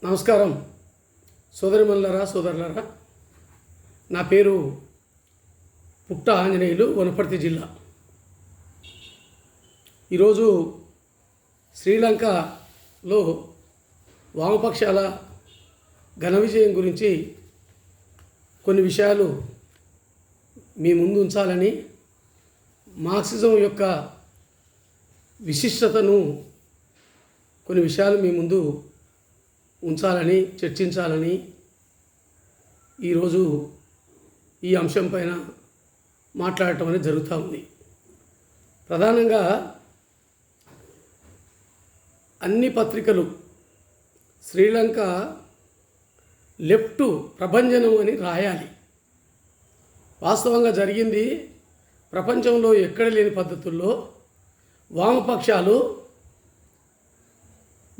నమస్కారం సోదరిమణులారా సోదరులారా. నా పేరు పుట్ట ఆంజనేయులు, వనపర్తి జిల్లా. ఈరోజు శ్రీలంకలో వామపక్షాల ఘన విజయం గురించి కొన్ని విషయాలు మీ ముందు ఉంచాలని, మార్క్సిజం యొక్క విశిష్టతను కొన్ని విషయాలు మీ ముందు ఉంచాలని, చర్చించాలని ఈరోజు ఈ అంశం పైన మాట్లాడటం అనేది జరుగుతూ ఉంది. ప్రధానంగా అన్ని పత్రికలు శ్రీలంక లెఫ్ట్ ప్రభంజనం అని రాయాలి. వాస్తవంగా జరిగింది ప్రపంచంలో ఎక్కడ లేని పద్ధతుల్లో వామపక్షాలు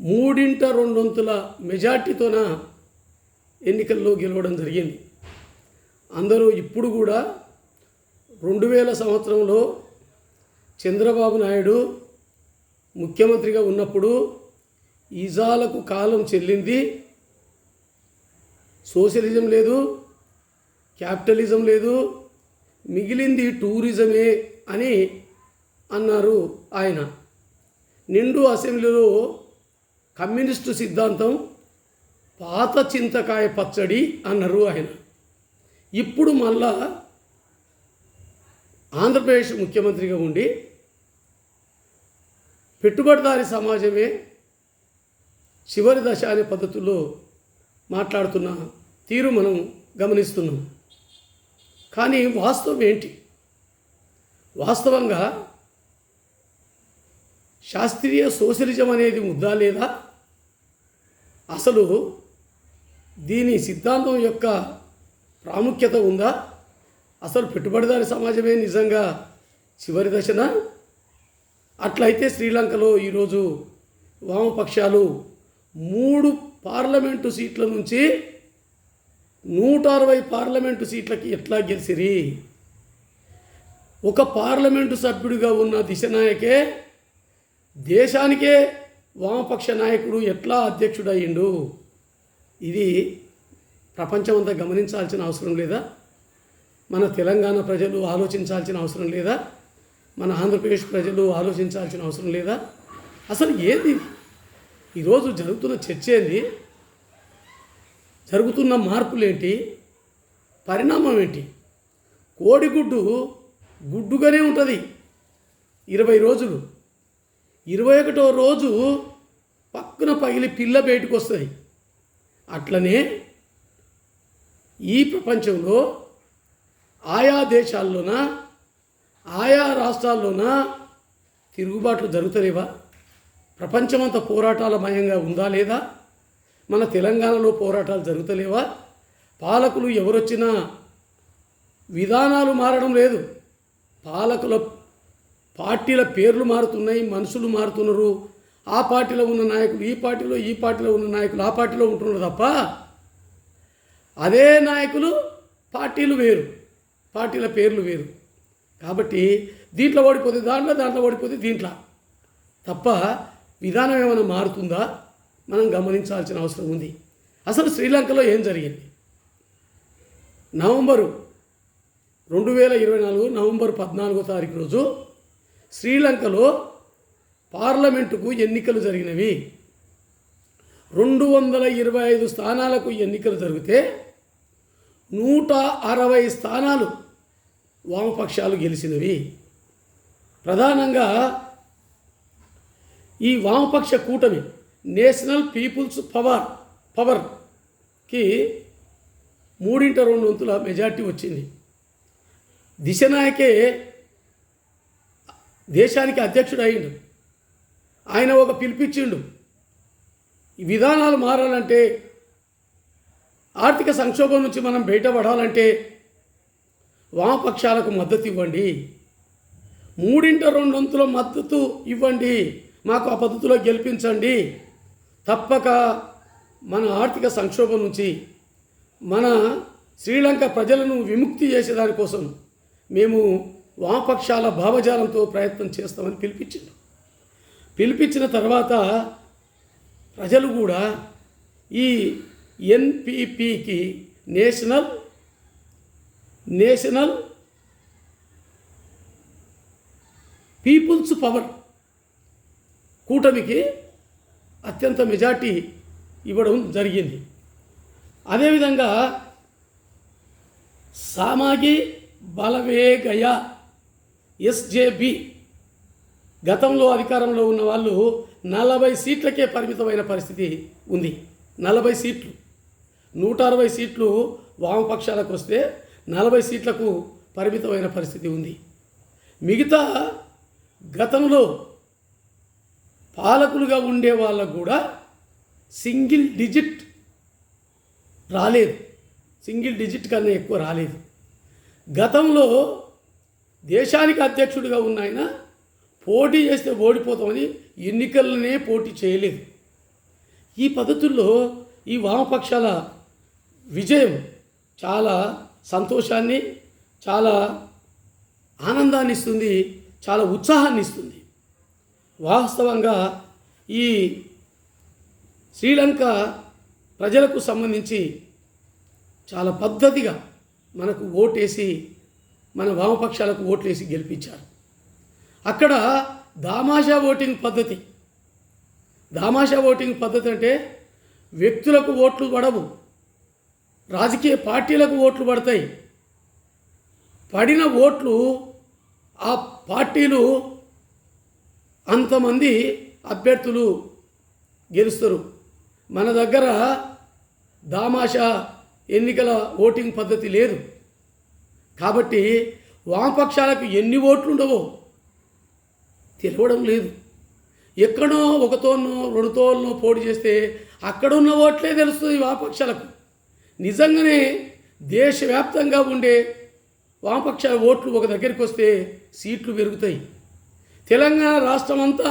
3/2 మెజార్టీతోన ఎన్నికల్లో గెలవడం జరిగింది. అందరూ ఇప్పుడు కూడా 2000 సంవత్సరంలో చంద్రబాబు నాయుడు ముఖ్యమంత్రిగా ఉన్నప్పుడు ఈజాలకు కాలం చెల్లింది, సోషలిజం లేదు, క్యాపిటలిజం లేదు, మిగిలింది టూరిజమే అని అన్నారు ఆయన. నిండు అసెంబ్లీలో కమ్యూనిస్టు సిద్ధాంతం పాత చింతకాయ పచ్చడి అన్నారు ఆయన. ఇప్పుడు మళ్ళా ఆంధ్రప్రదేశ్ ముఖ్యమంత్రిగా ఉండి పెట్టుబడిదారి సమాజమే చివరి దశ అనే పద్ధతుల్లో మాట్లాడుతున్న తీరు మనం గమనిస్తున్నాం. కానీ వాస్తవం ఏంటి? వాస్తవంగా శాస్త్రీయ సోషలిజం అనేది ముద్దా లేదా? అసలు దీని సిద్ధాంతం యొక్క ప్రాముఖ్యత ఉందా? అసలు పెట్టుబడిదారి సమాజమే నిజంగా చివరి దశన? అట్లయితే శ్రీలంకలో ఈరోజు వామపక్షాలు 3 పార్లమెంటు సీట్ల నుంచి 160 పార్లమెంటు సీట్లకి ఎట్లా గెలిచిరి? ఒక పార్లమెంటు సభ్యుడిగా ఉన్న దిశనాయకే దేశానికే వామపక్ష నాయకుడు ఎట్లా అధ్యక్షుడయ్యిండు? ఇది ప్రపంచమంతా గమనించాల్సిన అవసరం లేదా? మన తెలంగాణ ప్రజలు ఆలోచించాల్సిన అవసరం లేదా? మన ఆంధ్రప్రదేశ్ ప్రజలు ఆలోచించాల్సిన అవసరం లేదా? అసలు ఏది ఈరోజు జరుగుతున్న చర్చ ఏంది? జరుగుతున్న మార్పులేంటి? పరిణామం ఏంటి? కోడిగుడ్డు గుడ్డుగానే ఉంటుంది 20 రోజులు. 21వ రోజు పక్కన పగిలి పిల్ల బయటకు వస్తుంది. అట్లనే ఈ ప్రపంచంలో ఆయా దేశాల్లోన, ఆయా రాష్ట్రాల్లోన తిరుగుబాట్లు జరుగుతలేవా? ప్రపంచమంతా పోరాటాల మయంగా ఉందా లేదా? మన తెలంగాణలో పోరాటాలు జరుగుతలేవా? పాలకులు ఎవరొచ్చినా విధానాలు మారడం లేదు. పార్టీల పేర్లు మారుతున్నాయి, మనుషులు మారుతున్నారు. ఆ పార్టీలో ఉన్న నాయకులు ఈ పార్టీలో ఉన్న నాయకులు ఆ పార్టీలో ఉంటున్నారు తప్ప అదే నాయకులు పార్టీలు వేరు, పార్టీల పేర్లు వేరు. కాబట్టి దీంట్లో ఓడిపోతే దాంట్లో ఓడిపోతే దీంట్లో తప్ప విధానం ఏమైనా మారుతుందా? మనం గమనించాల్సిన అవసరం ఉంది. అసలు శ్రీలంకలో ఏం జరిగింది? నవంబరు 2024 నవంబర్ 14వ తారీఖు రోజు శ్రీలంకలో పార్లమెంటుకు ఎన్నికలు జరిగినవి. 225 స్థానాలకు ఎన్నికలు జరిగితే 160 స్థానాలు వామపక్షాలు గెలిచినవి. ప్రధానంగా ఈ వామపక్ష కూటమి నేషనల్ పీపుల్స్ పవర్కి 3/2 మెజార్టీ వచ్చింది. దిశనాయకే దేశానికి అధ్యక్షుడు అయ్యిండు. ఆయన ఒక పిలిపించిండు, ఈ విధానాలు మారాలంటే, ఆర్థిక సంక్షోభం నుంచి మనం బయటపడాలంటే వామపక్షాలకు మద్దతు ఇవ్వండి, 3/2 మద్దతు ఇవ్వండి, మాకు ఆ పద్ధతిలో గెలిపించండి. తప్పక మన ఆర్థిక సంక్షోభం నుంచి మన శ్రీలంక ప్రజలను విముక్తి చేసేదానికోసం మేము వామపక్షాల భావజాలంతో ప్రయత్నం చేస్తామని పిలిపించింది. పిలిపించిన తర్వాత ప్రజలు కూడా ఈ ఎన్పిపికి నేషనల్ పీపుల్స్ పవర్ కూటమికి అత్యంత మెజార్టీ ఇవ్వడం జరిగింది. అదేవిధంగా సామాగి బలవేగయ ఎస్జేబి గతంలో అధికారంలో ఉన్న వాళ్ళు 40 సీట్లకే పరిమితమైన పరిస్థితి ఉంది. 40 సీట్లు, 160 సీట్లు వామపక్షాలకు వస్తే 40 సీట్లకు పరిమితమైన పరిస్థితి ఉంది. మిగతా గతంలో పాలకులుగా ఉండే వాళ్ళకు కూడా సింగిల్ డిజిట్ రాలేదు, సింగిల్ డిజిట్ కన్నా ఎక్కువ రాలేదు. గతంలో దేశానికి అధ్యక్షుడిగా ఉన్న ఆయన పోటీ చేస్తే ఓడిపోతామని ఎన్నికలనే పోటీ చేయలేదు. ఈ పద్ధతుల్లో ఈ వామపక్షాల విజయం చాలా సంతోషాన్ని, చాలా ఆనందాన్ని ఇస్తుంది, చాలా ఉత్సాహాన్ని ఇస్తుంది. వాస్తవంగా ఈ శ్రీలంక ప్రజలకు సంబంధించి చాలా పద్ధతిగా మనకు ఓటేసి, మన వామపక్షాలకు ఓట్లేసి గెలిపించారు. అక్కడ దామాషా ఓటింగ్ పద్ధతి. దామాషా ఓటింగ్ పద్ధతి అంటే వ్యక్తులకు ఓట్లు పడవు, రాజకీయ పార్టీలకు ఓట్లు పడతాయి. పడిన ఓట్లు ఆ పార్టీలు అంతమంది అభ్యర్థులు గెలుస్తారు. మన దగ్గర దామాషా ఎన్నికల ఓటింగ్ పద్ధతి లేదు. కాబట్టి వామపక్షాలకు ఎన్ని ఓట్లు ఉండవో తెలియడం లేదు. ఎక్కడో ఒకతోనో రెండుతోనో పోటీ చేస్తే అక్కడున్న ఓట్లే తెలుస్తుంది వామపక్షాలకు. నిజంగానే దేశవ్యాప్తంగా ఉండే వామపక్షాల ఓట్లు ఒక దగ్గరికి వస్తే సీట్లు పెరుగుతాయి. తెలంగాణ రాష్ట్రం అంతా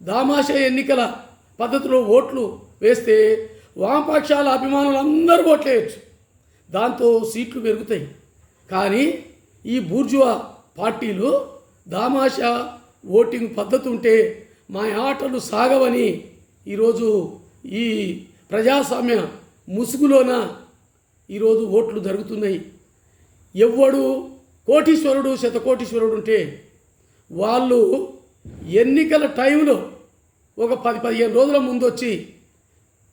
దామాషా ఎన్నికల పద్ధతిలో ఓట్లు వేస్తే వామపక్షాల అభిమానులు అందరూ ఓట్లేయచ్చు, దాంతో సీట్లు పెరుగుతాయి. కానీ ఈ బూర్జువా పార్టీలు దామాషా ఓటింగ్ పద్ధతి ఉంటే మా ఆటలు సాగవని ఈరోజు ఈ ప్రజాస్వామ్య ముసుగులోన ఈరోజు ఓట్లు జరుగుతున్నాయి. ఎవ్వడు కోటీశ్వరుడు శతకోటీశ్వరుడు ఉంటే వాళ్ళు ఎన్నికల టైంలో ఒక 10-15 రోజుల ముందు వచ్చి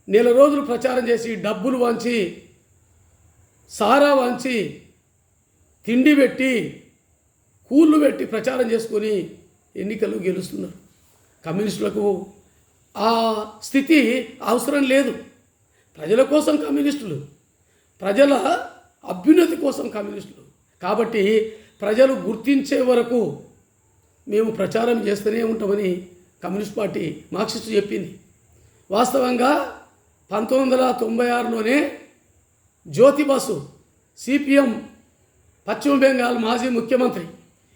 నెల రోజులు ప్రచారం చేసి డబ్బులు వంచి, సారా వంచి, తిండి పెట్టి, కూళ్ళు పెట్టి ప్రచారం చేసుకొని ఎన్నికలు గెలుస్తున్నారు. కమ్యూనిస్టులకు ఆ స్థితి అవసరం లేదు. ప్రజల కోసం కమ్యూనిస్టులు, ప్రజల అభ్యున్నతి కోసం కమ్యూనిస్టులు. కాబట్టి ప్రజలు గుర్తించే వరకు మేము ప్రచారం చేస్తూనే ఉంటామని కమ్యూనిస్ట్ పార్టీ మార్క్సిస్టు చెప్పింది. వాస్తవంగా 1996లోనే జ్యోతి బసు సిపిఎం పశ్చిమ బెంగాల్ మాజీ ముఖ్యమంత్రి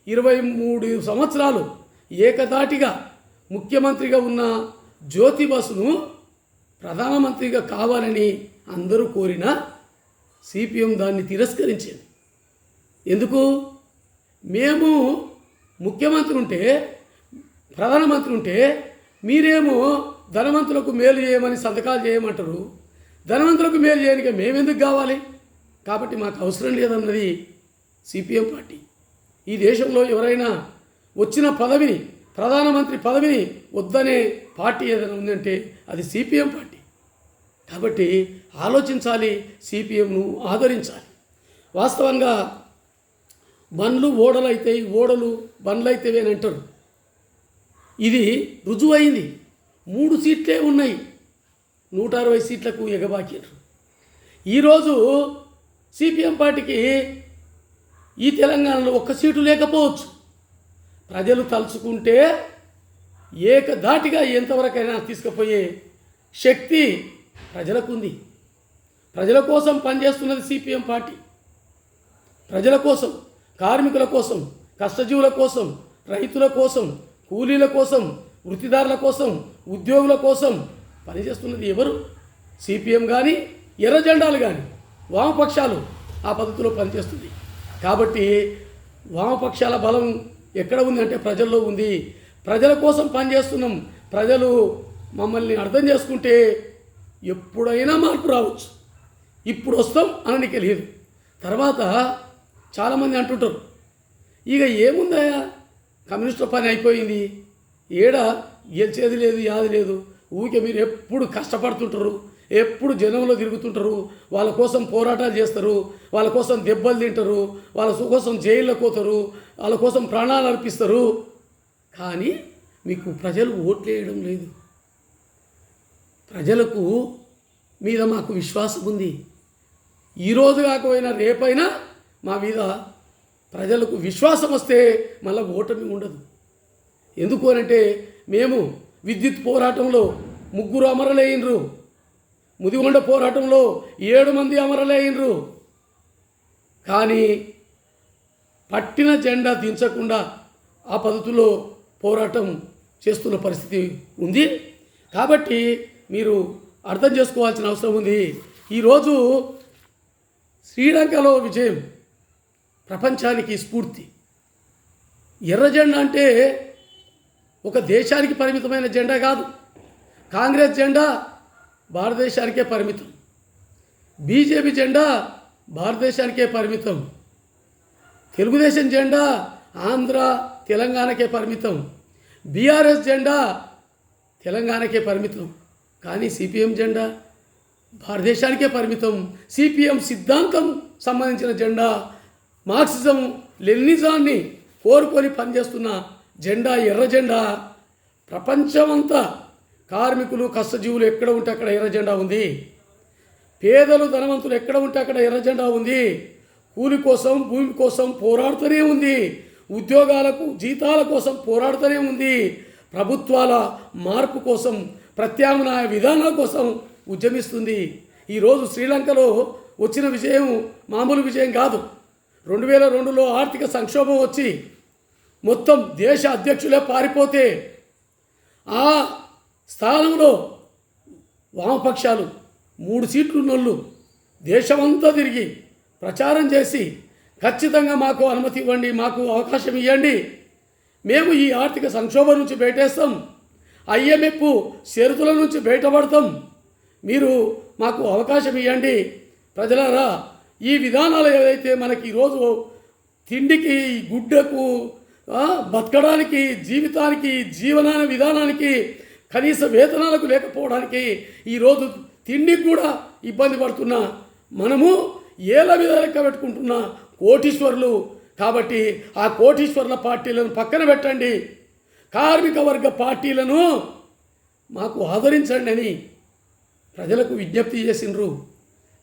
23 సంవత్సరాలు ఏకధాటిగా ముఖ్యమంత్రిగా ఉన్న జ్యోతి బసును ప్రధానమంత్రిగా కావాలని అందరూ కోరినా సిపిఎం దాన్ని తిరస్కరించింది. ఎందుకు? మేము ముఖ్యమంత్రి ఉంటే, ప్రధానమంత్రి ఉంటే మీరేమో ధనవంతులకు మేలు చేయమని సంతకాలు చేయమంటారు, ధనవంతులకు మేలు చేయడానికి మేమెందుకు కావాలి? కాబట్టి మాకు అవసరం లేదన్నది సిపిఎం పార్టీ. ఈ దేశంలో ఎవరైనా వచ్చిన పదవిని, ప్రధానమంత్రి పదవిని వద్దనే పార్టీ ఏదైనా ఉందంటే అది సిపిఎం పార్టీ. కాబట్టి ఆలోచించాలి, సిపిఎంను ఆదరించాలి. వాస్తవంగా బండ్లు ఓడలు అవుతాయి, ఓడలు బండ్లు అవుతాయి అని అంటారు. ఇది రుజువైంది. 3 సీట్లే ఉన్నాయి, 160 సీట్లకు ఎగబాకారు. ఈరోజు సిపిఎం పార్టీకి ఈ తెలంగాణలో 1 సీటు లేకపోవచ్చు. ప్రజలు తలుచుకుంటే ఏకధాటిగా ఎంతవరకైనా తీసుకుపోయే శక్తి ప్రజలకు ఉంది. ప్రజల కోసం పనిచేస్తున్నది సిపిఎం పార్టీ. ప్రజల కోసం, కార్మికుల కోసం, కష్టజీవుల కోసం, రైతుల కోసం, కూలీల కోసం, వృత్తిదారుల కోసం, ఉద్యోగుల కోసం పనిచేస్తున్నది ఎవరు? సిపిఎం కానీ, ఎర్ర జెండాలు కానీ, వామపక్షాలు ఆ పద్ధతిలో పనిచేస్తుంది. కాబట్టి వామపక్షాల బలం ఎక్కడ ఉంది అంటే ప్రజల్లో ఉంది. ప్రజల కోసం పనిచేస్తున్నాం. ప్రజలు మమ్మల్ని అర్థం చేసుకుంటే ఎప్పుడైనా మార్పు రావచ్చు. ఇప్పుడు వస్తాం అననికి లేదు. తర్వాత చాలామంది అంటుంటారు, ఇక ఏముందయా కమ్యూనిస్టుల పని అయిపోయింది, ఏడ గెలిచేది లేదు, యాది లేదు, ఊరికే మీరు ఎప్పుడు కష్టపడుతుంటారు, ఎప్పుడు జనంలో తిరుగుతుంటారు, వాళ్ళ కోసం పోరాటాలు చేస్తారు, వాళ్ళ కోసం దెబ్బలు తింటారు, వాళ్ళ కోసం జైల్లో పోతారు, వాళ్ళ కోసం ప్రాణాలు అర్పిస్తారు, కానీ మీకు ప్రజలు ఓట్లు వేయడం లేదు. ప్రజలకు మీద మాకు విశ్వాసం ఉంది. ఈరోజు కాకపోయినా రేపైనా మా మీద ప్రజలకు విశ్వాసం వస్తే మళ్ళీ ఓటమి ఉండదు. ఎందుకు అనంటే మేము విద్యుత్ పోరాటంలో 3 అమరులైనరు, ముదిగొండ పోరాటంలో 7 మంది అమరులైనరు, కానీ పట్టిన జెండా దించకుండా ఆ పద్ధతిలో పోరాటం చేస్తున్న పరిస్థితి ఉంది. కాబట్టి మీరు అర్థం చేసుకోవాల్సిన అవసరం ఉంది. ఈరోజు శ్రీలంకలో విజయం ప్రపంచానికి స్ఫూర్తి. ఎర్ర జెండా అంటే ఒక దేశానికి పరిమితమైన జెండా కాదు. కాంగ్రెస్ జెండా భారతదేశానికే పరిమితం, బీజేపీ జెండా భారతదేశానికే పరిమితం, తెలుగుదేశం జెండా ఆంధ్ర తెలంగాణకే పరిమితం, బీఆర్ఎస్ జెండా తెలంగాణకే పరిమితం, కానీ సిపిఎం జెండా భారతదేశానికే పరిమితం. సిపిఎం సిద్ధాంతం సంబంధించిన జెండా, మార్క్సిజం లెనినిజాన్ని కోరుకొని పనిచేస్తున్న జెండా ఎర్ర జెండా. ప్రపంచమంతా కార్మికులు కష్టజీవులు ఎక్కడ ఉంటే అక్కడ ఎర్ర జెండా ఉంది, పేదలు ధనవంతులు ఎక్కడ ఉంటే అక్కడ ఎర్ర జెండా ఉంది, కూలి కోసం భూమి కోసం పోరాడుతూనే ఉంది, ఉద్యోగాలకు జీతాల కోసం పోరాడుతూనే ఉంది, ప్రభుత్వాల మార్పు కోసం ప్రత్యామ్నాయ విధానాల కోసం ఉద్యమిస్తుంది. ఈరోజు శ్రీలంకలో వచ్చిన విజయం మామూలు విజయం కాదు. 2002లో ఆర్థిక సంక్షోభం వచ్చి మొత్తం దేశ అధ్యక్షులే పారిపోతే ఆ స్థానంలో వామపక్షాలు 3 సీట్లు ఉన్నోళ్ళు దేశమంతా తిరిగి ప్రచారం చేసి ఖచ్చితంగా మాకు అనుమతి ఇవ్వండి, మాకు అవకాశం ఇవ్వండి, మేము ఈ ఆర్థిక సంక్షోభం నుంచి బయటేస్తాం, IMF షరతుల నుంచి బయటపడతాం, మీరు మాకు అవకాశం ఇవ్వండి. ప్రజలారా, ఈ విధానాలు ఏవైతే మనకి ఈరోజు తిండికి, గుడ్డకు, బతకడానికి, జీవితానికి, జీవన విధానానికి, కనీస వేతనాలకు లేకపోవడానికి, ఈరోజు తిండికి కూడా ఇబ్బంది పడుతున్న మనము ఏళ్ళ మీద లెక్క పెట్టుకుంటున్న కోటీశ్వరులు. కాబట్టి ఆ కోటీశ్వరుల పార్టీలను పక్కన పెట్టండి, కార్మిక వర్గ పార్టీలను మాకు ఆదరించండి అని ప్రజలకు విజ్ఞప్తి చేసిండ్రు.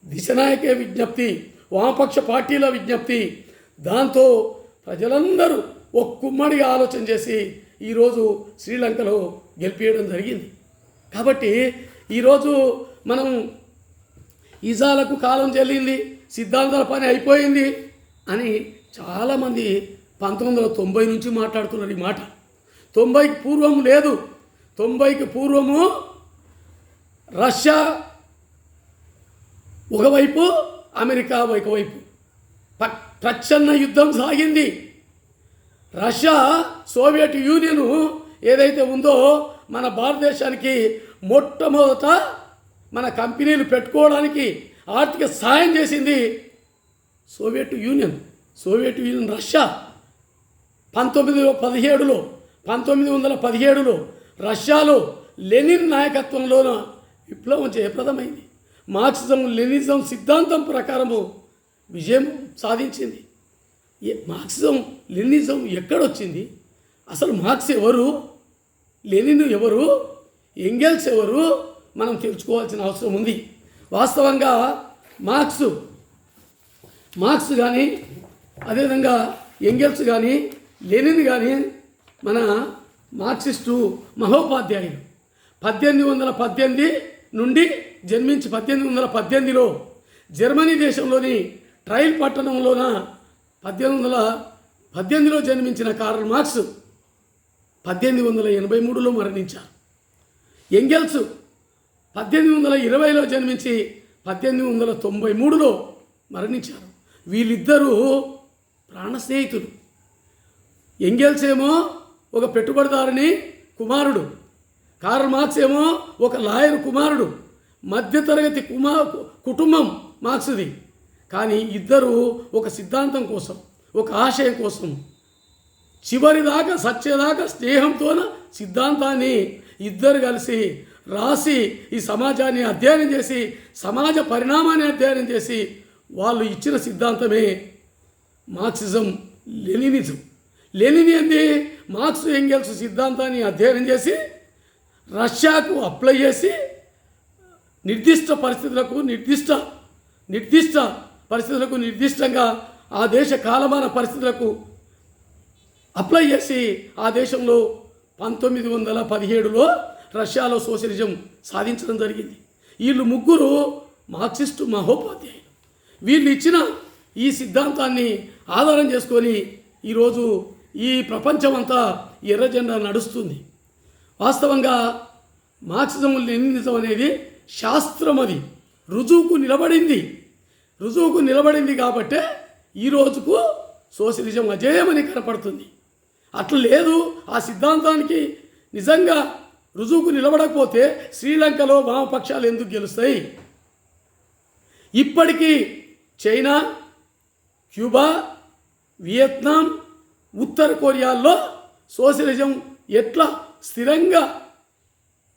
దిశనాయకే విజ్ఞప్తి, వామపక్ష పార్టీల విజ్ఞప్తి. దాంతో ప్రజలందరూ ఒక్కుమ్మడిగా ఆలోచన చేసి ఈరోజు శ్రీలంకలో గెలిపించడం జరిగింది. కాబట్టి ఈరోజు మనం ఇజాలకు కాలం చెల్లింది, సిద్ధాంతాల పని అయిపోయింది అని చాలామంది 1990 నుంచి మాట్లాడుతున్నారు. ఈ మాట 90కి పూర్వం లేదు. 90కి పూర్వము రష్యా ఒకవైపు, అమెరికా ఒకవైపు ప్రచ్ఛన్న యుద్ధం సాగింది. రష్యా సోవియట్ యూనియన్ ఏదైతే ఉందో మన భారతదేశానికి మొట్టమొదట మన కంపెనీలు పెట్టుకోవడానికి ఆర్థిక సహాయం చేసింది సోవియట్ యూనియన్. రష్యా 1917లో రష్యాలో లెనిన్ నాయకత్వంలోన విప్లవం జయప్రదమైంది. మార్క్సిజం లెనినిజం సిద్ధాంతం ప్రకారము విజయం సాధించింది. మార్క్సిజం లెనినిజం ఎక్కడొచ్చింది? అసలు మార్క్స్ ఎవరు, లెనిన్ ఎవరు, ఎంగెల్స్ ఎవరు మనం తెలుసుకోవాల్సిన అవసరం ఉంది. వాస్తవంగా మార్క్స్ కానీ, అదేవిధంగా ఎంగెల్స్ కానీ, లెనిన్ కానీ మన మార్క్సిస్టు మహోపాధ్యాయులు. 1818 నుండి జన్మించి 1818లో జర్మనీ దేశంలోని ట్రైల్ పట్టణంలోన 1818లో జన్మించిన కార్ల్ మార్క్స్ 1883లో మరణించారు. ఎంగెల్స్ 1820లో జన్మించి 1893లో మరణించారు. వీళ్ళిద్దరూ ప్రాణ స్నేహితులు. ఎంగెల్స్ ఏమో ఒక పెట్టుబడిదారుని కుమారుడు, కార్ల్ మార్క్స్ ఏమో ఒక లాయర్ కుమారుడు. మధ్యతరగతి కుటుంబం మార్క్స్ది. కానీ ఇద్దరు ఒక సిద్ధాంతం కోసం, ఒక ఆశయం కోసం చివరిదాకా సత్యదాకా స్నేహంతోన సిద్ధాంతాన్ని ఇద్దరు కలిసి రాసి ఈ సమాజాన్ని అధ్యయనం చేసి సమాజ పరిణామాన్ని అధ్యయనం చేసి వాళ్ళు ఇచ్చిన సిద్ధాంతమే మార్క్సిజం లెనినిజం. లెనిన్ ఏంది? మార్క్స్ ఎంగెల్స్ సిద్ధాంతాన్ని అధ్యయనం చేసి రష్యాకు అప్లై చేసి నిర్దిష్ట పరిస్థితులకు నిర్దిష్టంగా ఆ దేశ కాలమాన పరిస్థితులకు అప్లై చేసి ఆ దేశంలో 1917లో రష్యాలో సోషలిజం సాధించడం జరిగింది. వీళ్ళు ముగ్గురు మార్క్సిస్టు మహోపాధ్యాయులు. వీళ్ళు ఇచ్చిన ఈ సిద్ధాంతాన్ని ఆధారం చేసుకొని ఈరోజు ఈ ప్రపంచమంతా ఎర్ర జెండా నడుస్తుంది. వాస్తవంగా మార్క్సిజం లెనినిజం అనేది శాస్త్రం, అది రుజువుకు నిలబడింది కాబట్టే ఈ రోజుకు సోషలిజం అజేయమని కనపడుతుంది. అట్లా లేదు, ఆ సిద్ధాంతానికి నిజంగా రుజువుకు నిలబడకపోతే శ్రీలంకలో వామపక్షాలు ఎందుకు గెలుస్తాయి? ఇప్పటికీ చైనా, క్యూబా, వియత్నాం, ఉత్తర కొరియాల్లో సోషలిజం ఎట్లా స్థిరంగా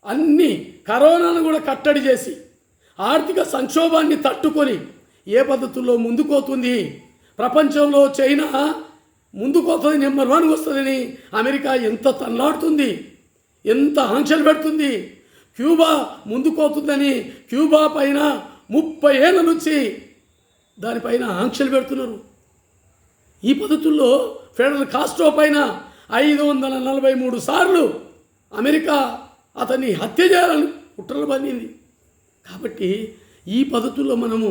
అన్ని కరోనాను కూడా కట్టడి చేసి ఆర్థిక సంక్షోభాన్ని తట్టుకొని ఏ పద్ధతుల్లో ముందుకోతుంది. ప్రపంచంలో చైనా ముందుకోతుంది, నెంబర్ 1 వస్తుందని అమెరికా ఎంత తన్లాడుతుంది, ఎంత ఆంక్షలు పెడుతుంది. క్యూబా ముందుకోతుందని క్యూబా పైన 30 ఏళ్ళ నుంచి దానిపైన ఆంక్షలు పెడుతున్నారు. ఈ పద్ధతుల్లో ఫెడరల్ కాస్ట్రో పైన 543 సార్లు అమెరికా అతన్ని హత్య చేయాలని కుట్రలు పన్నింది. కాబట్టి ఈ పద్ధతుల్లో మనము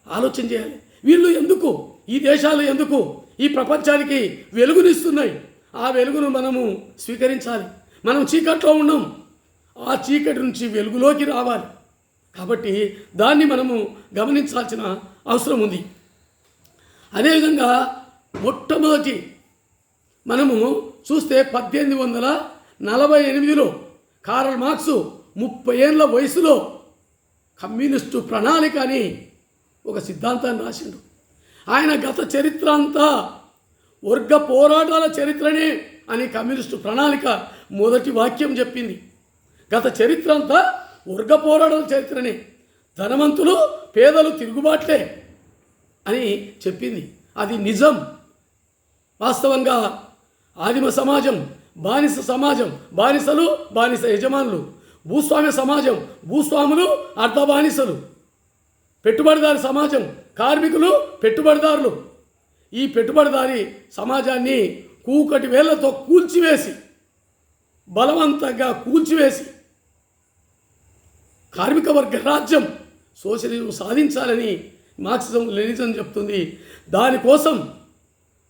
ఆలోచన చేయాలి. వీళ్ళు ఎందుకు, ఈ దేశాలు ఎందుకు ఈ ప్రపంచానికి వెలుగునిస్తున్నాయి? ఆ వెలుగును మనము స్వీకరించాలి. మనం చీకట్లో ఉన్నాం, ఆ చీకటి నుంచి వెలుగులోకి రావాలి. కాబట్టి దాన్ని మనము గమనించాల్సిన అవసరం ఉంది. అదేవిధంగా మొట్టమొదటి మనము చూస్తే 1848లో కార్ల్ మార్క్స్ 30 ఏళ్ళ వయసులో కమ్యూనిస్టు ప్రణాళిక అని ఒక సిద్ధాంతాన్ని రాసిండు. ఆయన గత చరిత్ర అంతా వర్గ పోరాటాల చరిత్రనే అని కమ్యూనిస్టు ప్రణాళిక మొదటి వాక్యం చెప్పింది. గత చరిత్ర అంతా వర్గ పోరాటాల చరిత్రనే, ధనవంతులు పేదలు తిరుగుబాట్లే అని చెప్పింది. అది నిజం. వాస్తవంగా ఆదిమ సమాజం, బానిస సమాజం, బానిసలు బానిస యజమానులు, భూస్వామ్య సమాజం, భూస్వాములు అర్ధ బానిసలు, పెట్టుబడిదారి సమాజం, కార్మికులు పెట్టుబడిదారులు. ఈ పెట్టుబడిదారి సమాజాన్ని కూకటి వేళ్లతో కూల్చివేసి, బలవంతంగా కూల్చివేసి కార్మిక వర్గ రాజ్యం సోషలిజం సాధించాలని మార్క్సిజం లెనినిజం చెప్తుంది. దానికోసం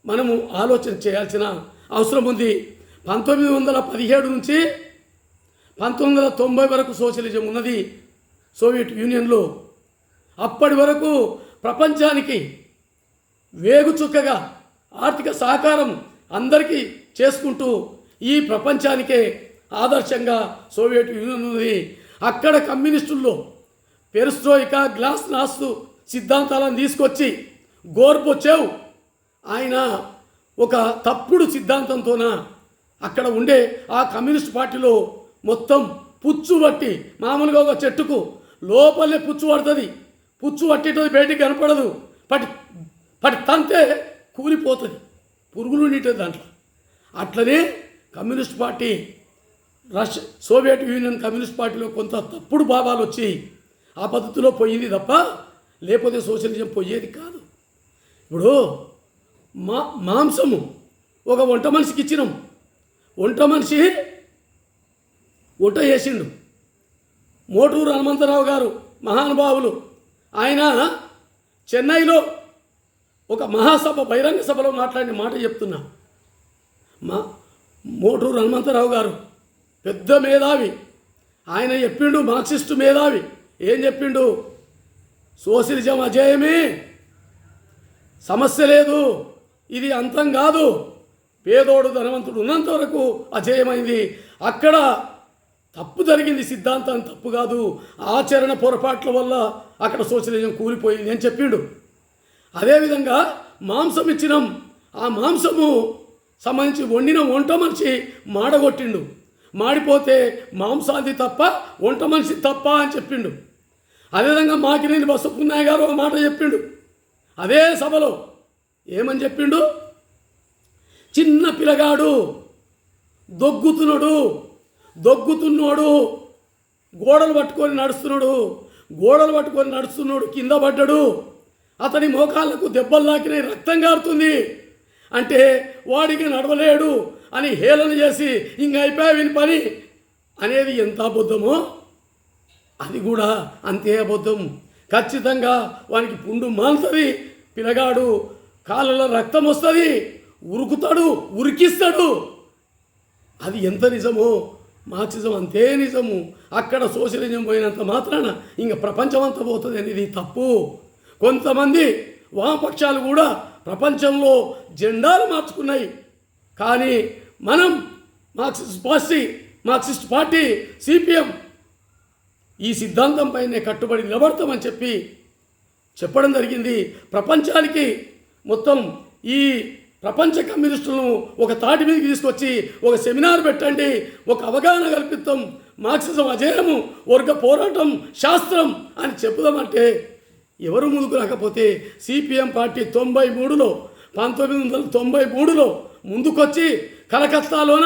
మనము ఆలోచన చేయాల్సిన అవసరం ఉంది. 1917 నుంచి 1990 వరకు సోషలిజం ఉన్నది సోవియట్ యూనియన్లో. అప్పటి వరకు ప్రపంచానికి వేగుచుక్కగా ఆర్థిక సహకారం అందరికీ చేసుకుంటూ ఈ ప్రపంచానికే ఆదర్శంగా సోవియట్ యూనియన్ ఉన్నది. అక్కడ కమ్యూనిస్టుల్లో పెరిస్ట్రోయికా, గ్లాస్నాస్త్ సిద్ధాంతాలను తీసుకొచ్చి గోర్బచేవ్ ఆయన ఒక తప్పుడు సిద్ధాంతంతోన అక్కడ ఉండే ఆ కమ్యూనిస్ట్ పార్టీలో మొత్తం పుచ్చు పట్టి, మామూలుగా ఒక చెట్టుకు లోపలే పుచ్చు పడుతుంది, పుచ్చు పట్టేటది బయటికి కనపడదు, పట్టి తంతే కూలిపోతుంది, పురుగులు నీటది దాంట్లో. అట్లనే communist party Soviet union communist పార్టీలో కొంత తప్పుడు భావాలు వచ్చి ఆ పద్ధతిలో పోయింది తప్ప లేకపోతే సోషలిజం పోయేది కాదు. ఇప్పుడు మాంసము ఒక వంట మనిషికి ఇచ్చినాం, వంట మనిషి వంట చేసిండు. మోటూరు హనుమంతరావు గారు మహానుభావులు, ఆయన చెన్నైలో ఒక మహాసభ బహిరంగ సభలో మాట్లాడిన మాట చెప్తున్నా. మోటూరు హనుమంతరావు గారు పెద్ద మేధావి, ఆయన చెప్పిండు, మార్క్సిస్టు మేధావి. ఏం చెప్పిండు? సోషలిజం అజేయమే, సమస్య లేదు, ఇది అంతం కాదు, పేదోడు ధనవంతుడు ఉన్నంత వరకు అజేయమైంది. అక్కడ తప్పు జరిగింది, సిద్ధాంతం తప్పు కాదు, ఆచరణ పొరపాట్ల వల్ల అక్కడ సోషలిజం కూలిపోయింది అని చెప్పిండు. అదేవిధంగా మాంసం ఇచ్చినాం, ఆ మాంసము సంబంధించి వండిన వంట మనిషి మాడగొట్టిండు, మాడిపోతే మాంసాది తప్ప వంట మనిషి తప్ప అని చెప్పిండు. అదేవిధంగా మాకినేని బసవపున్నయ్య గారు ఒక మాట చెప్పిండు అదే సభలో. ఏమని చెప్పిండు? చిన్న పిల్లగాడు దొగ్గుతున్నాడు గోడలు పట్టుకొని నడుస్తున్నాడు, కింద పడ్డాడు, అతని మోకాళ్ళకు దెబ్బలు తాకినాయి, రక్తం కారుతుంది అంటే వాడికి నడవలేడు అని హేళన చేసి ఇంక అయిపోయా విని పని అనేది ఎంత అబద్ధమో అది కూడా అంతే అబద్ధం. ఖచ్చితంగా వానికి పుండు మాలుతుంది, పిల్లగాడు కాళ్ళలో రక్తం వస్తుంది, ఉరుకుతాడు, ఉరికిస్తాడు. అది ఎంత నిజమో మార్క్సిజం అంతే నిజము. అక్కడ సోషలిజం పోయినంత మాత్రాన ఇంక ప్రపంచం అంతా పోతుంది అనేది తప్పు. కొంతమంది వామపక్షాలు కూడా ప్రపంచంలో జెండాలు మార్చుకున్నాయి, కానీ మనం మార్క్సిస్ట్ పార్టీ సిపిఎం ఈ సిద్ధాంతంపైనే కట్టుబడి నిలబడతామని చెప్పడం జరిగింది. ప్రపంచానికి మొత్తం ఈ ప్రపంచ కమ్యూనిస్టులను ఒక తాటి మీదకి తీసుకొచ్చి ఒక సెమినార్ పెట్టండి, ఒక అవగాహన కల్పిస్తాం, మార్క్సిజం అజేయము, వర్గ పోరాటం శాస్త్రం అని చెప్పుదామంటే ఎవరు ముందుకు రాకపోతే సిపిఎం పార్టీ 1993లో ముందుకొచ్చి కలకత్తాలోన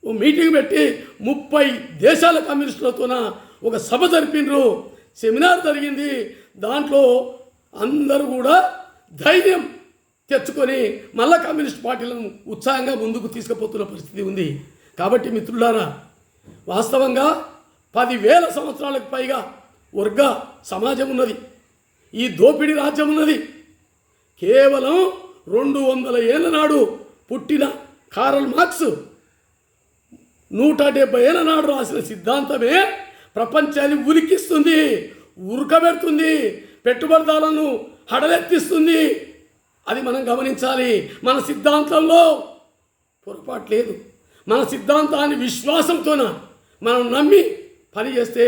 ఓ మీటింగ్ పెట్టి 30 దేశాల కమ్యూనిస్టులతోన ఒక సభ జరిపినరు, సెమినార్ జరిగింది. దాంట్లో అందరూ కూడా ధైర్యం తెచ్చుకొని మళ్ళా కమ్యూనిస్ట్ పార్టీలను ఉత్సాహంగా ముందుకు తీసుకుపోతున్న పరిస్థితి ఉంది. కాబట్టి మిత్రులారా, వాస్తవంగా 10,000 సంవత్సరాలకు పైగా వర్గ సమాజం ఉన్నది, ఈ దోపిడీ రాజ్యం ఉన్నది. కేవలం 200 ఏళ్ళ నాడు పుట్టిన కార్ల్ మార్క్స్ 170 ఏళ్ళ నాడు రాసిన సిద్ధాంతమే ప్రపంచాన్ని ఉలికిస్తుంది, ఉరకబెడుతుంది, పెట్టుబడిదారులను హడలెత్తిస్తుంది. అది మనం గమనించాలి. మన సిద్ధాంతంలో పొరపాటు లేదు. మన సిద్ధాంతాన్ని విశ్వాసంతోన మనం నమ్మి పని చేస్తే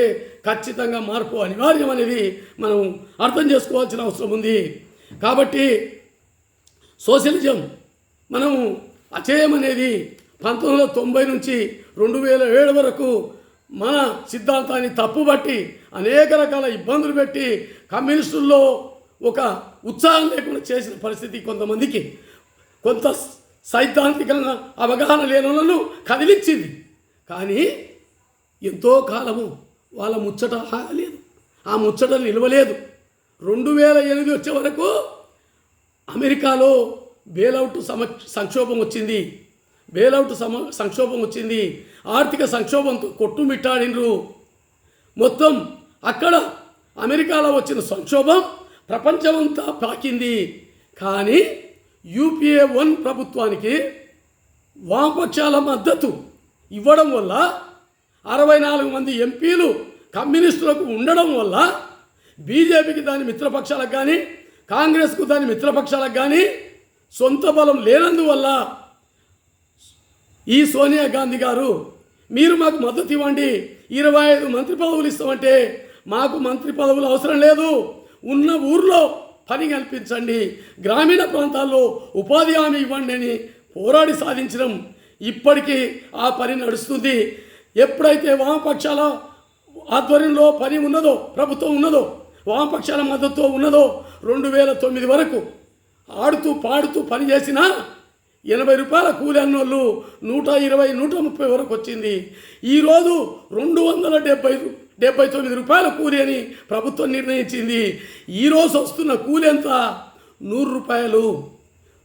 ఖచ్చితంగా మార్పు అనివార్యం అనేది మనం అర్థం చేసుకోవాల్సిన అవసరం ఉంది. కాబట్టి సోషలిజం మనం అచేయమనేది 1990 నుంచి 2007 వరకు మన సిద్ధాంతాన్ని తప్పుబట్టి అనేక రకాల ఇబ్బందులు పెట్టి కమ్యూనిస్టుల్లో ఒక ఉత్సాహం లేకుండా చేసిన పరిస్థితి కొంతమందికి, కొంత సైద్ధాంతికంగా అవగాహన లేనులను కదిలించింది. కానీ ఎంతో కాలము వాళ్ళ ముచ్చట ఆగలేదు, ఆ ముచ్చట నిలవలేదు. 2008 వచ్చే వరకు అమెరికాలో సంక్షోభం వచ్చింది, ఆర్థిక సంక్షోభంతో కొట్టుమిట్టాడినరు. మొత్తం అక్కడ అమెరికాలో వచ్చిన సంక్షోభం ప్రపంచమంతా పాకింది. కానీ UPA 1 ప్రభుత్వానికి వామపక్షాల మద్దతు ఇవ్వడం వల్ల 64 మంది ఎంపీలు కమ్యూనిస్టులకు ఉండడం వల్ల బీజేపీకి దాని మిత్రపక్షాలకు కానీ కాంగ్రెస్కు దాని మిత్రపక్షాలకు కానీ సొంత బలం లేనందువల్ల ఈ సోనియా గాంధీ గారు మీరు మాకు మద్దతు ఇవ్వండి, 25 మంత్రి పదవులు ఇస్తామంటే మాకు మంత్రి పదవులు అవసరం లేదు, ఉన్న ఊర్లో పని కల్పించండి, గ్రామీణ ప్రాంతాల్లో ఉపాధి హామీ ఇవ్వండి అని పోరాడి సాధించడం. ఇప్పటికీ ఆ పని నడుస్తుంది. ఎప్పుడైతే వామపక్షాల ఆధ్వర్యంలో పని ఉన్నదో, ప్రభుత్వం ఉన్నదో, వామపక్షాల మద్దతుతో ఉన్నదో 2009 వరకు ఆడుతూ పాడుతూ పని చేసినా 80 రూపాయల కూలి అన్నోళ్ళు 120, 130 వరకు వచ్చింది. ఈరోజు 279 రూపాయల కూలి అని ప్రభుత్వం నిర్ణయించింది. ఈరోజు వస్తున్న కూలి ఎంత? 100 రూపాయలు,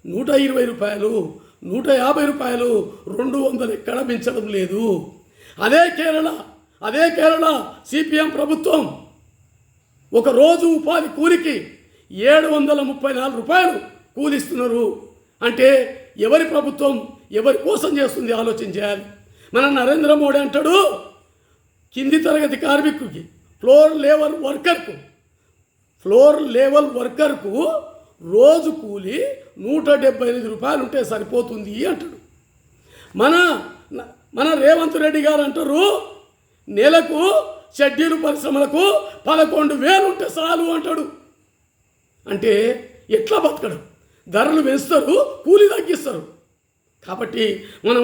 120 రూపాయలు, 150 రూపాయలు, 200 ఎక్కడ మించడం లేదు. అదే కేరళ సిపిఎం ప్రభుత్వం ఒక రోజు ఉపాధి కూలికి 734 రూపాయలు కూలిస్తున్నారు. అంటే ఎవరి ప్రభుత్వం ఎవరి కోసం చేస్తుంది ఆలోచన చేయాలి. మన నరేంద్ర మోడీ అంటాడు కింది తరగతి కార్మికుడికి ఫ్లోర్ లెవెల్ వర్కర్కు రోజు కూలి 178 రూపాయలు ఉంటే సరిపోతుంది అంటాడు. మన మన రేవంత్ రెడ్డి గారు అంటారు నెలకు షెడ్యూల్ పరిశ్రమలకు 11,000 ఉంటే చాలు అంటాడు. అంటే ఎట్లా బతకడు? ధరలు పెంచుతారు, కూలి తగ్గిస్తారు. కాబట్టి మనం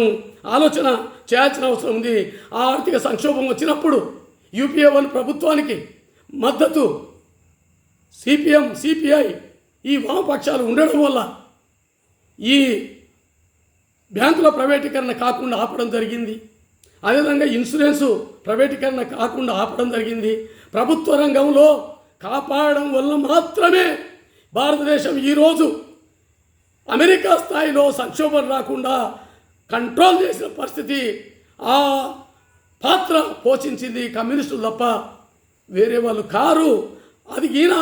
ఆలోచన చేయాల్సిన అవసరం ఉంది. ఆ ఆర్థిక సంక్షోభం వచ్చినప్పుడు యూపీఏ 1 ప్రభుత్వానికి మద్దతు సిపిఎం, సిపిఐ ఈ వామపక్షాలు ఉండడం వల్ల ఈ బ్యాంకుల ప్రైవేటీకరణ కాకుండా ఆపడం జరిగింది. అదేవిధంగా ఇన్సూరెన్సు ప్రైవేటీకరణ కాకుండా ఆపడం జరిగింది. ప్రభుత్వ రంగంలో కాపాడడం వల్ల మాత్రమే భారతదేశం ఈరోజు అమెరికా స్థాయిలో సంక్షోభం రాకుండా కంట్రోల్ చేసిన పరిస్థితి, ఆ పాత్ర పోషించింది కమ్యూనిస్టులు తప్ప వేరే వాళ్ళు కారు. అది ఈయన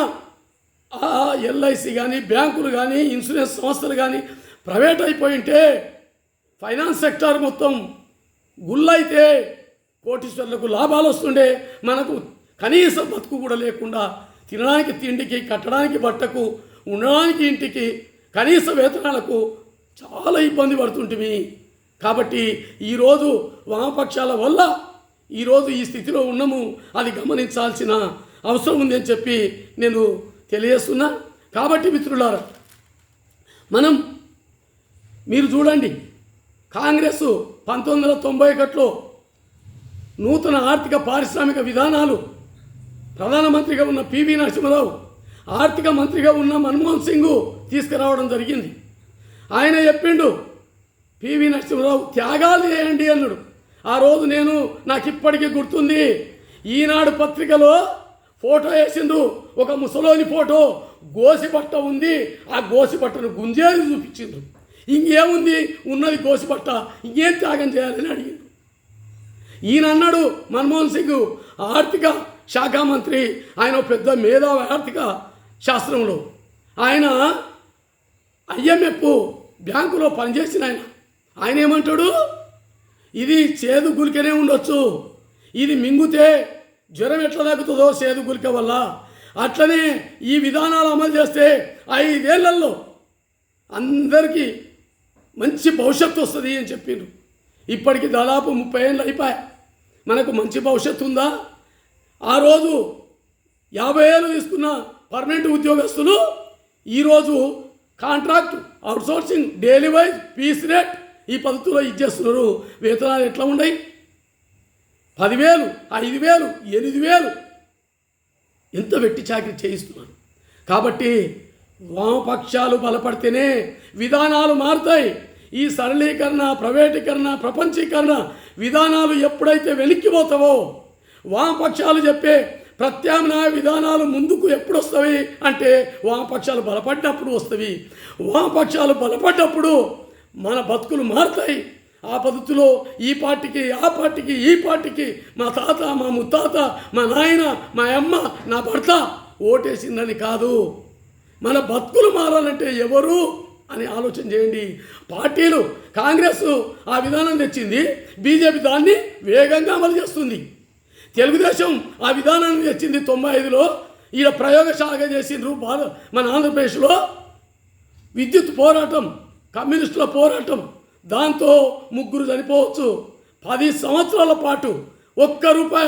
ఆ ఎల్ఐసి కానీ, బ్యాంకులు కానీ, ఇన్సూరెన్స్ సంస్థలు కానీ ప్రైవేట్ అయిపోయి ఉంటే, ఫైనాన్స్ సెక్టార్ మొత్తం గుళ్ళైతే కోటీశ్వర్లకు లాభాలు వస్తుండే, మనకు కనీస బతుకు కూడా లేకుండా తినడానికి తిండికి, కట్టడానికి బట్టకు, ఉండడానికి ఇంటికి, కనీస వేతనాలకు చాలా ఇబ్బంది పడుతుంటిమి. కాబట్టి ఈరోజు వామపక్షాల వల్ల ఈరోజు ఈ స్థితిలో ఉన్నాము. అది గమనించాల్సిన అవసరం ఉంది అని చెప్పి నేను తెలియజేస్తున్నా. కాబట్టి మిత్రులారా, మీరు చూడండి, కాంగ్రెస్ 1991లో నూతన ఆర్థిక పారిశ్రామిక విధానాలు ప్రధానమంత్రిగా ఉన్న పివి నరసింహరావు, ఆర్థిక మంత్రిగా ఉన్న మన్మోహన్ సింగ్ తీసుకురావడం జరిగింది. ఆయన చెప్పిండు, పివి నరసింహరావు త్యాగాలు చేయండి అన్నాడు. ఆ రోజు నాకు ఇప్పటికీ గుర్తుంది, ఈనాడు పత్రికలో ఫోటో వేసిండు, ఒక ముసలోని ఫోటో, గోసిపట్ట ఉంది, ఆ గోసిపట్టను గుంజేది చూపించిండ్రు. ఇంకేముంది, ఉన్నది గోసిపట్ట, ఇంకేం త్యాగం చేయాలని అడిగిండు. ఈయన అన్నాడు, మన్మోహన్ సింగ్ ఆర్థిక శాఖ మంత్రి, ఆయన పెద్ద మేధావి ఆర్థిక శాస్త్రంలో, ఆయన ఐఎంఎఫ్ బ్యాంకులో పనిచేసిన ఆయన ఏమంటాడు, ఇది చేదు గులికనే ఉండొచ్చు, ఇది మింగుతే జ్వరం ఎట్లా తగ్గుతుందో చేదు గులిక వల్ల, అట్లనే ఈ విధానాలు అమలు చేస్తే 5 ఏళ్లలో అందరికీ మంచి భవిష్యత్తు వస్తుంది అని చెప్పిండ్రు. ఇప్పటికి దాదాపు 30 ఏళ్ళు అయిపోయాయి. మనకు మంచి భవిష్యత్తు ఉందా? ఆ రోజు 50 ఏళ్ళు తీసుకున్న పర్మనెంట్ ఉద్యోగస్తులు ఈరోజు contract, outsourcing, daily wise, piece rate ఈ పద్ధతిలో ఇచ్చేస్తున్నారు. వేతనాలు ఎట్లా ఉన్నాయి? 10,000, 5,000, 8,000 ఎంత వెట్టి చాకరీ చేయిస్తున్నారు. కాబట్టి వామపక్షాలు బలపడితేనే విధానాలు మారుతాయి. ఈ సరళీకరణ, ప్రైవేటీకరణ, ప్రపంచీకరణ విధానాలు ఎప్పుడైతే వెలిక్కిపోతావో, వామపక్షాలు చెప్పే ప్రత్యామ్నాయ విధానాలు ముందుకు ఎప్పుడు వస్తాయి అంటే వామపక్షాలు బలపడ్డప్పుడు వస్తాయి. వామపక్షాలు బలపడ్డప్పుడు మన బతుకులు మారుతాయి. ఆ పద్ధతిలో ఈ పార్టీకి, ఆ పార్టీకి, ఈ పార్టీకి, మా తాత, మా ముత్తాత, మా నాయన, మా అమ్మ, నా భర్త ఓటేసిందని కాదు. మన బతుకులు మారాలంటే ఎవరు అని ఆలోచన చేయండి. పార్టీలు, కాంగ్రెస్ ఆ విధానం తెచ్చింది, బీజేపీ దాన్ని వేగంగా అమలు చేస్తుంది. తెలుగుదేశం ఆ విధానాన్ని తెచ్చింది 95లో, ఈడ ప్రయోగశాలగా చేసిండ్రు. మన ఆంధ్రప్రదేశ్లో విద్యుత్ పోరాటం, కమ్యూనిస్టుల పోరాటం, దాంతో 3 చనిపోవచ్చు. 10 సంవత్సరాల పాటు ₹1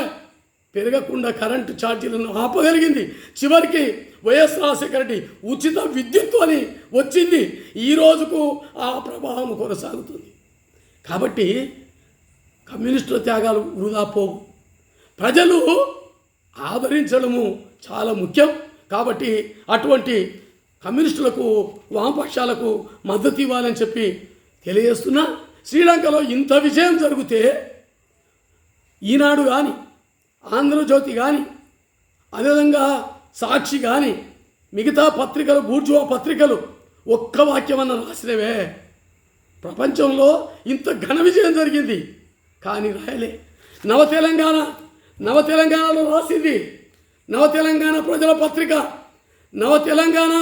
పెరగకుండా కరెంటు ఛార్జీలను ఆపగలిగింది. చివరికి వైఎస్ రాజశేఖర రెడ్డి ఉచిత విద్యుత్తు అని వచ్చింది. ఈ రోజుకు ఆ ప్రభావం కొనసాగుతుంది. కాబట్టి కమ్యూనిస్టుల త్యాగాలు వృధా పోవు. ప్రజలు ఆదరించడము చాలా ముఖ్యం. కాబట్టి అటువంటి కమ్యూనిస్టులకు, వామపక్షాలకు మద్దతు ఇవ్వాలని చెప్పి తెలియజేస్తున్నా. శ్రీలంకలో ఇంత విజయం జరిగితే ఈనాడు కానీ, ఆంధ్రజ్యోతి కానీ, అదేవిధంగా సాక్షి కానీ, మిగతా పత్రికలు, బూర్జువా పత్రికలు ఒక్క వాక్యమన్న రాసినవే. ప్రపంచంలో ఇంత ఘన విజయం జరిగింది కానీ రాయలే. నవతెలంగాణలో రాసింది నవతెలంగాణ ప్రజల పత్రిక. నవతెలంగాణ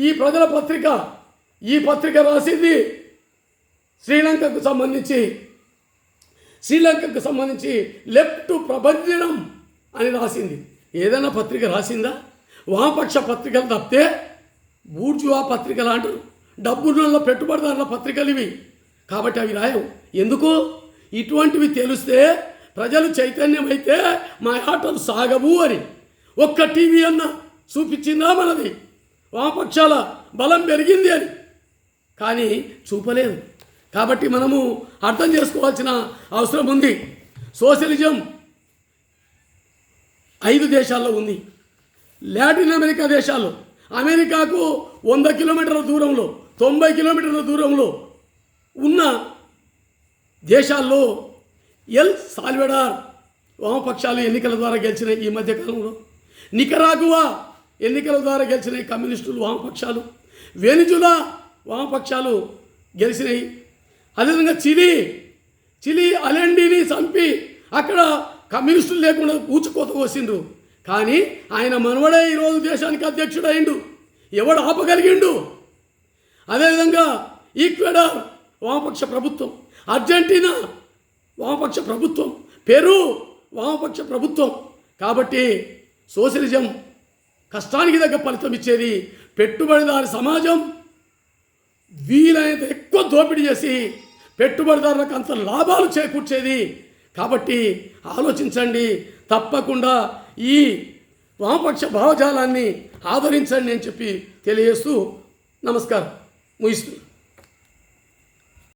ఈ ప్రజల పత్రిక, ఈ పత్రిక రాసింది శ్రీలంకకు సంబంధించి లెఫ్ట్ ప్రభంజనం అని రాసింది. ఏదైనా పత్రిక రాసిందా? వామపక్ష పత్రికలు తప్పితే బూర్జువా పత్రికలు అంటారు. డబ్బులలో పెట్టుబడిదారుల పత్రికలు ఇవి. కాబట్టి అవి రాయవు. ఎందుకు? ఇటువంటివి తెలిస్తే ప్రజలు చైతన్యమైతే మా ఆటలు సాగవు అని ఒక్క టీవీ అన్న చూపించిందా మనది వామపక్షాల బలం పెరిగింది అని? కానీ చూపలేదు. కాబట్టి మనము అర్థం చేసుకోవాల్సిన అవసరం ఉంది. సోషలిజం 5 దేశాల్లో ఉంది. లాటిన్ అమెరికా దేశాల్లో, అమెరికాకు 100 కిలోమీటర్ల దూరంలో, 90 కిలోమీటర్ల దూరంలో ఉన్న దేశాల్లో ఎల్ సాల్వెడార్ వామపక్షాలు ఎన్నికల ద్వారా గెలిచిన ఈ మధ్యకాలంలో, నికరాగువా ఎన్నికల ద్వారా గెలిచినాయి కమ్యూనిస్టులు వామపక్షాలు, వెనిజులా వామపక్షాలు గెలిచినాయి. అదేవిధంగా చిలీ అలెండిని చంపి అక్కడ కమ్యూనిస్టులు లేకుండా ఊచుకోత పోసిండ్రు. కానీ ఆయన మనవడే ఈరోజు దేశానికి అధ్యక్షుడైండు. ఎవడు ఆపగలిగిండు? అదేవిధంగా ఈక్వెడార్ వామపక్ష ప్రభుత్వం, అర్జెంటీనా వామపక్ష ప్రభుత్వం, పెరు వామపక్ష ప్రభుత్వం. కాబట్టి సోషలిజం కష్టానికి తగ్గ ఫలితం ఇచ్చేది. పెట్టుబడిదారి సమాజం వీలైనంత ఎక్కువ దోపిడీ చేసి పెట్టుబడిదారులకు అంత లాభాలు చేకూర్చేది. కాబట్టి ఆలోచించండి, తప్పకుండా ఈ వామపక్ష భావజాలాన్ని ఆదరించండి అని చెప్పి తెలియజేస్తూ నమస్కారం ముగిస్తుంది.